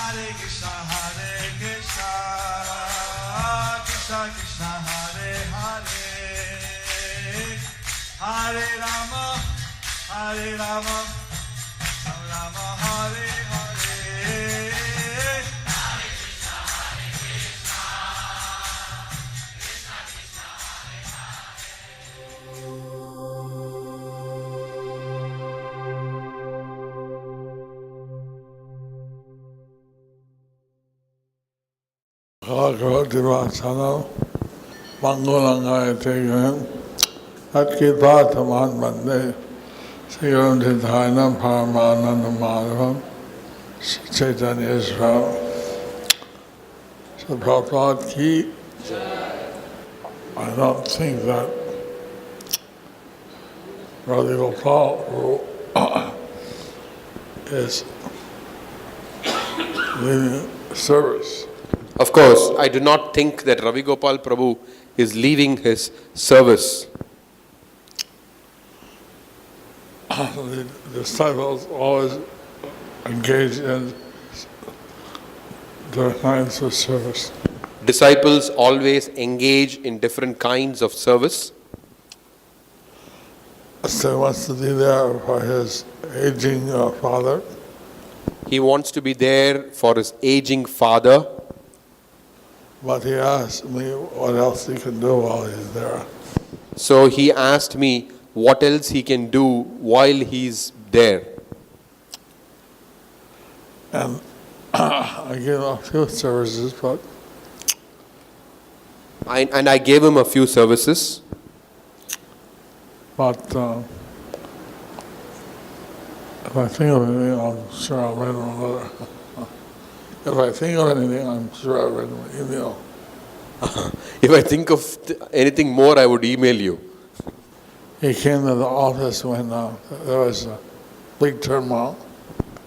Hare Krishna, Krishna Krishna, Hare Hare, Hare Rama, Rama Rama, Hare Hare. Bhagavati Mangalangai Tegan Atkipataman Bande Sigaram Tithainam Paramananda Madhavam Chaitanya Israel. So Prabhupada Ki, I don't think that Radha Gopal is leaving service. Of course, I do not think that Ravi Gopal Prabhu is leaving his service. The disciples always engage in different kinds of service. Disciples always engage in different kinds of service. So he wants to be there for his aging father. He wants to be there for his aging father. But he asked me what else he can do while he's there. So he asked me what else he can do while he's there. And I gave him a few services, but I gave him a few services. But if I think of anything, I'm sure I'll write him a letter. If I think of anything, I'm sure I'll write him an email. If I think of anything more, I would email you. He came to the office when there was a big turmoil.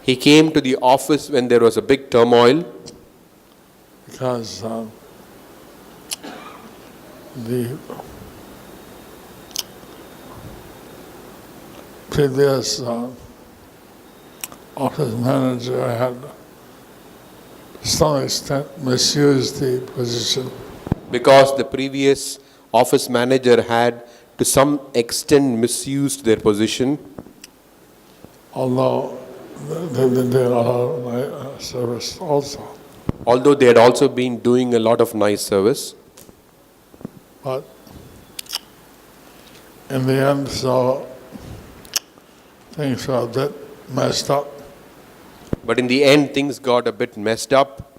He came to the office when there was a big turmoil. Because the previous office manager had, to some extent, misused the position. Because the previous office manager had, to some extent, misused their position. Although they've been doing a lot of my service also. Although they had also been doing a lot of nice service. But in the end, so things were a bit messed up. But in the end, things got a bit messed up.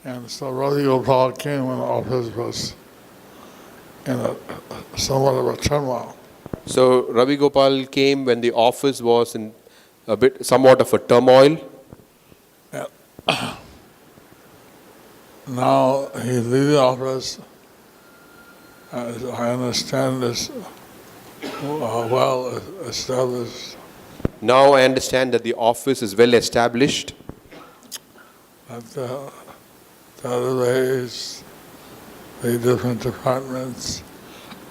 And so Ravi Gopal came when the office was in somewhat of a turmoil. So Ravi Gopal came when the office was in somewhat of a turmoil. And now he's leaving the office, as I understand, is well established. Now I understand that the office is well established. But the other ways, the different departments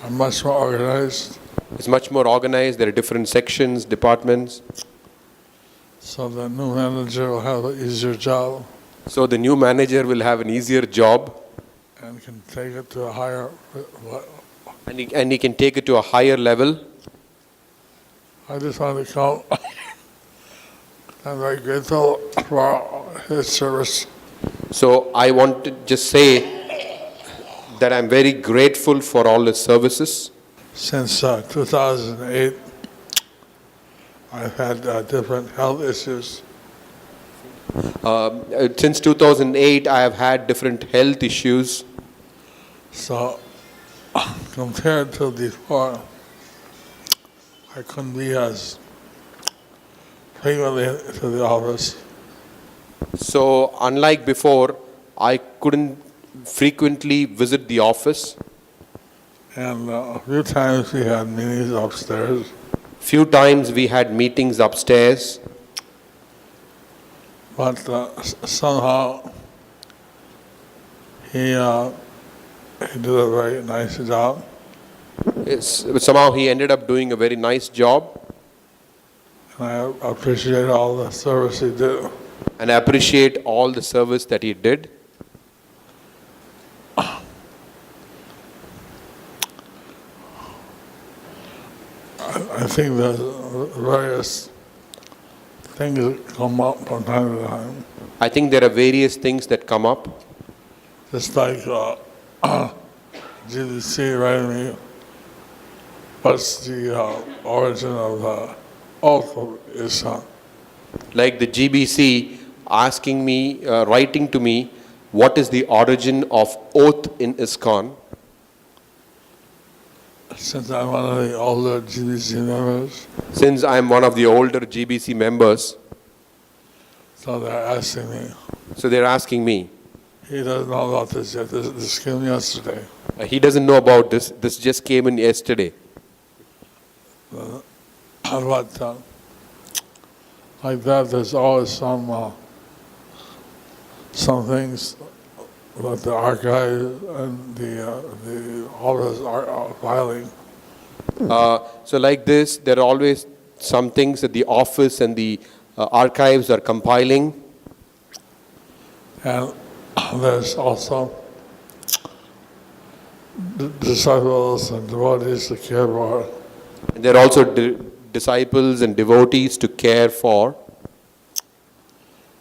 are much more organized. It's much more organized. There are different sections, departments. So the new manager will have an easier job. So the new manager will have an easier job. And can take it to a higher level. And he can take it to a higher level. I just want to come. I'm very grateful for his service. So I want to just say that I'm very grateful for all his services. Since 2008, I've had different health issues. Since 2008, I have had different health issues. So compared to before, I couldn't be as frequently to the office. So unlike before, I couldn't frequently visit the office. And a few times we had meetings upstairs. Few times we had meetings upstairs. But somehow he did a very nice job. Somehow he ended up doing a very nice job. And I appreciate all the service he did. and appreciate all the service that he did. I think that various things that come up from time to time, I think there are various things that come up. just like GBC writing me, what's the origin of the oath of Islam? Like the GBC asking me, writing to me, what is the origin of oath in ISKCON? Since I'm one of the older GBC members, Since I am one of the older GBC members, so they're asking me. so they're asking me. He doesn't know about this yet. This came yesterday. He doesn't know about this. This just came in yesterday. But like that, there's always some things that the archive and the office are filing. So like this, there are always some things that the office and the archives are compiling. And there's also disciples and devotees to care for. And there are also disciples and devotees to care for.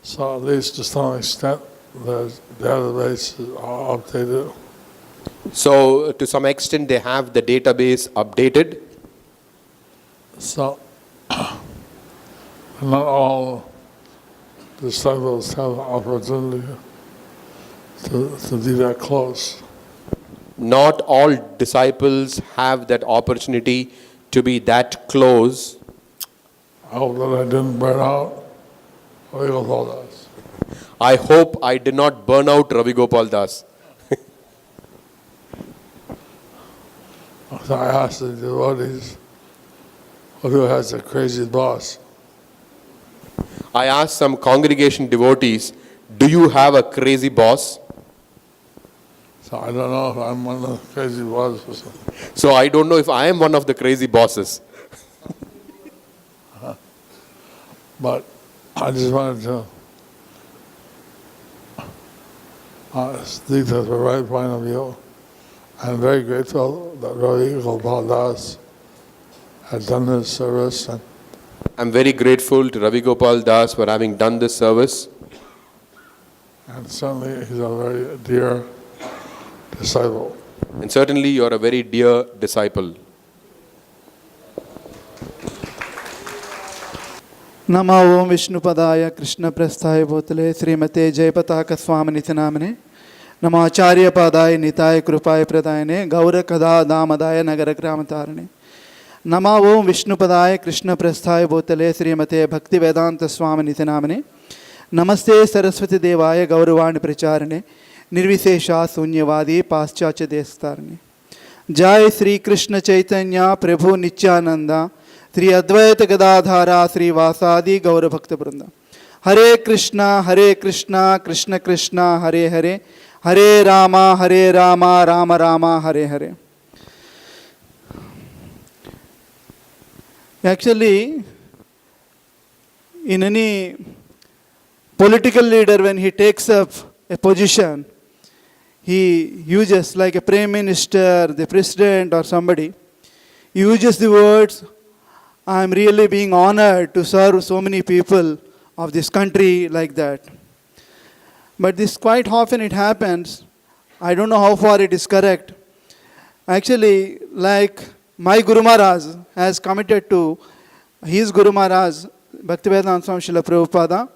So at least to some extent, the database is all updated. So to some extent, they have the database updated. So not all disciples have the opportunity to be that close. Not all disciples have that opportunity to be that close. I hope that I didn't burn out Ravi Gopal Das. I hope I did not burn out Ravi Gopal Das. So I asked the devotees, who has a crazy boss? I asked some congregation devotees, do you have a crazy boss? So I don't know if I'm one of the crazy bosses. So I don't know if I am one of the crazy bosses. But I just wanted to speak to the right point of view. I'm very grateful that Ravi Gopal Das had done this service, and I'm very grateful to Ravi Gopal Das for having done this service. certainly he's a very dear disciple. And certainly you are a very dear disciple. नमो ओम विष्णुपदाय कृष्ण प्रस्थाय भूतले श्रीमते जयपताक स्वामी नित्य नामने नमो आचार्य पादाय निताय कृपाय प्रदायने गौर कदा दामदाय नगर ग्राम तारणे नमो ओम विष्णुपदाय कृष्ण प्रस्थाय भूतले श्रीमते भक्ति वेदांत स्वामी नित्य नामने नमस्ते सरस्वती देवाय गौरवाणी प्रचारणे निर्विशेषा शून्यवादी पाश्चात्य देशतारणे जय श्री कृष्ण चैतन्य प्रभु नित्यानंदा श्री अद्वैत गदाधारा श्री वासादि गौर भक्त वृंद हरे Krishna Krishna Krishna Hare Hare Hare Rama Ram Rama Hare Hare. Actually, in any political leader, when he takes up a position, he uses, like a prime minister, the president or somebody, he uses the words, I am really being honored to serve so many people of this country, like that. But this quite often it happens. I don't know how far it is correct. Actually, like my Guru Maharaj has committed to his Guru Maharaj, Bhaktivedanta Swami Srila Prabhupada,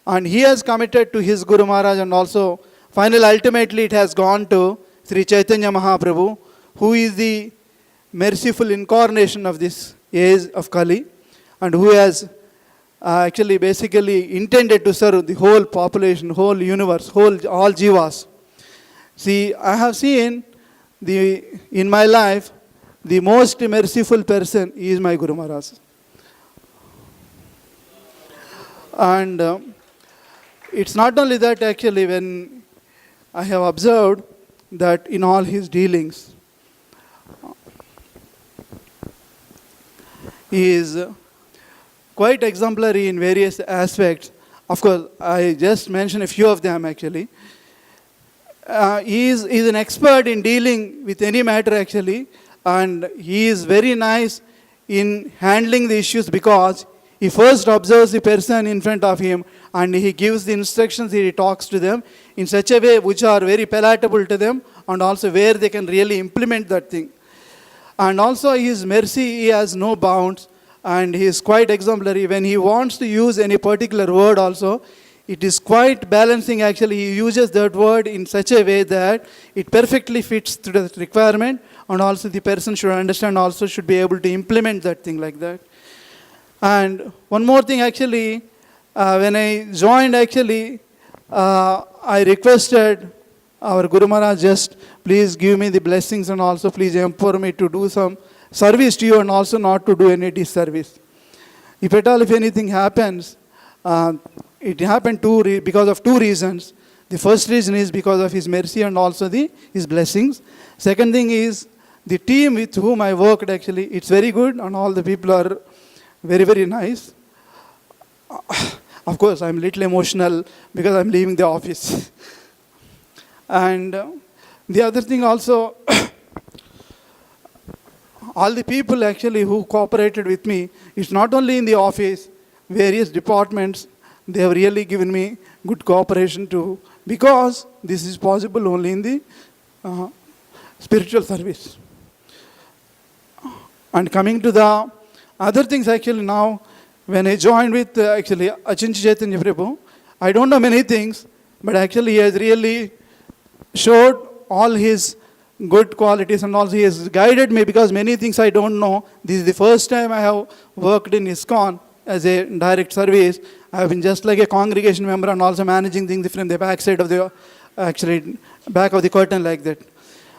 and he has committed to his Guru Maharaj, and also finally ultimately it has gone to Sri Chaitanya Mahaprabhu, who is the merciful incarnation of this age of Kali, and who has actually basically intended to serve the whole population, whole universe, all jivas. See, I have seen in my life, the most merciful person is my Guru Maharaj. And it's not only that, actually, when I have observed that in all his dealings, he is quite exemplary in various aspects. Of course, I just mentioned a few of them actually. He is an expert in dealing with any matter actually, and he is very nice in handling the issues because he first observes the person in front of him and he gives the instructions, he talks to them in such a way which are very palatable to them and also where they can really implement that thing. And also his mercy, he has no bounds and he is quite exemplary. When he wants to use any particular word also, it is quite balancing actually. He uses that word in such a way that it perfectly fits to the requirement and also the person should understand, also should be able to implement that thing like that. And one more thing actually, when I joined actually, I requested our Guru Maharaj, just please give me the blessings and also please empower me to do some service to you and also not to do any disservice. If at all, if anything happens, it happened because of two reasons. The first reason is because of his mercy and also his blessings. Second thing is the team with whom I worked actually, it's very good and all the people are very, very nice. Of course, I'm a little emotional because I'm leaving the office. And the other thing also, all the people actually who cooperated with me, it's not only in the office, various departments, they have really given me good cooperation too, because this is possible only in the spiritual service. And coming to the other things actually now, when I joined with actually H.H. Chaitanya Prabhu, I don't know many things, but actually he has really showed all his good qualities and also he has guided me because many things I don't know. This is the first time I have worked in ISKCON as a direct service. I have been just like a congregation member and also managing things from the back side of the, actually back of the curtain like that.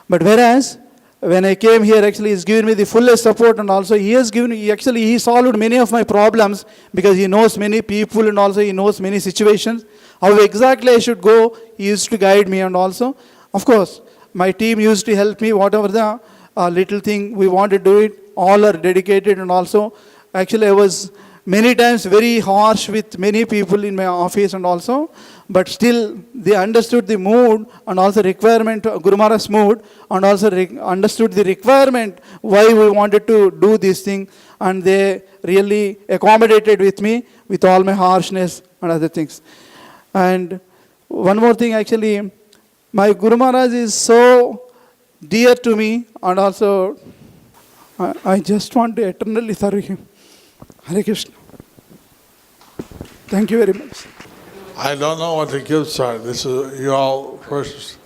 But whereas when I came here, actually he's given me the fullest support and also he solved many of my problems because he knows many people and also he knows many situations. How exactly I should go, he used to guide me and also, of course, my team used to help me, whatever the little thing we want to do it, all are dedicated and also, actually I was many times very harsh with many people in my office and also, but still they understood the mood and also requirement, Guru Maharaj's mood, and also understood the requirement why we wanted to do this thing, and they really accommodated with me with all my harshness and other things. And one more thing actually, my Guru Maharaj is so dear to me and also I just want to eternally serve him. Hare Krishna. Thank you very much. I don't know what the gifts are. This is you all first.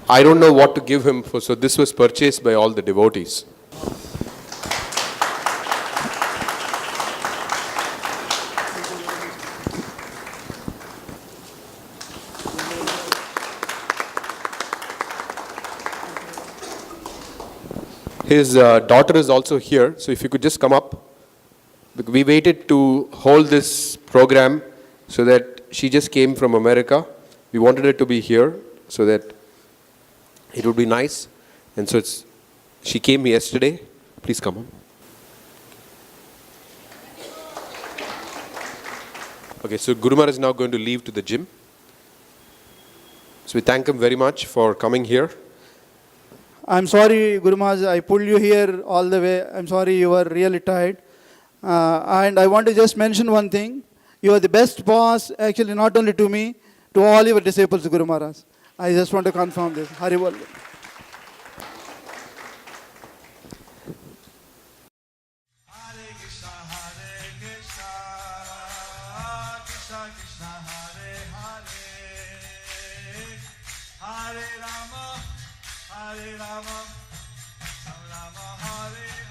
I don't know what to give him for, so this was purchased by all the devotees. His daughter is also here, so if you could just come up. We waited to hold this program so that she just came from America. We wanted her to be here so that it would be nice. And so she came yesterday. Please come on. Okay, so Guru Maharaj is now going to leave to the gym. So we thank him very much for coming here. I'm sorry, Guru Maharaj, I pulled you here all the way. I'm sorry you were really tired. And I want to just mention one thing. You are the best boss, actually not only to me, to all your disciples, Guru Maharaj. I just want to confirm this. Hari Bol. Hare Krishna, Krishna Krishna, Hare Hare, Hare Rama, Rama Rama, Hare